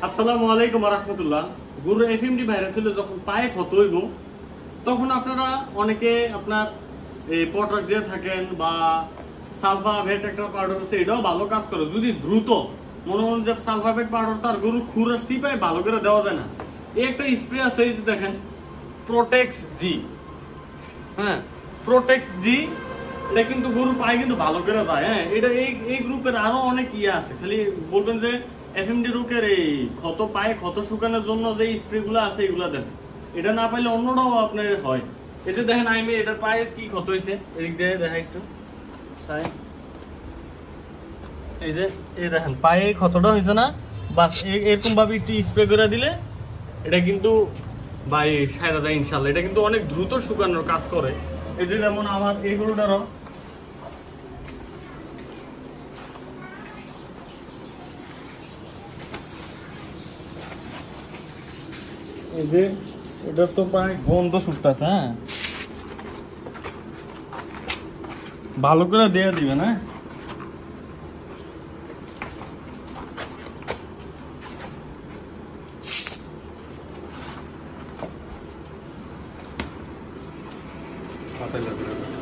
আসসালামু আলাইকুম ওয়া রাহমাতুল্লাহ। গরুর এফএমডি ভাইরাস হলে যখন পায়ে ক্ষত হইব তখন আপনারা অনেকে আপনার এই পটাশ দিয়ে থাকেন বা সালফাভেট একটা পাউডার আছে, এটাও ভালো কাজ করে যদি দ্রুত মনে হয় যে সালফাভেট পাউডার তার গরুর খুর আর সিপায় ভালো করে দেওয়া যায় না। এই একটা স্প্রে আছে, এই যে দেখেন প্রোটেক্স জি, হ্যাঁ প্রোটেক্স জি, এটা কিন্তু গরুর পায়ে কিন্তু ভালো করে যায়। হ্যাঁ, এটা এই গ্রুপের আরো অনেক ইয়ে আছে, খালি বলবেন যে এফএমডি রোগের এই ক্ষত পায়ে ক্ষত শুকানোর জন্য যে স্প্রে গুলো আছে এগুলা দেন, এটা না পাইলে অন্যটাও আপনার হয়। এই যে দেখেন আমি এটার পায়ে কি ক্ষত হয়েছে, এদিক দিয়ে দেখা একটু, এই যে এই দেখেন পায়ে ক্ষতটা হয়েছে না, বাস এরকম ভাবে একটু স্প্রে করে দিলে এটা কিন্তু ভাই সারা যায় ইনশাল্লাহ। এটা কিন্তু অনেক দ্রুত শুকানোর কাজ করে। এই যে যেমন আমার এই গরুটারও এই যে এটার তো প্রায় গন্ধ ছুটতেছে। হ্যাঁ, ভালো করে দেয়া দিবে না। হাতে লাগবে।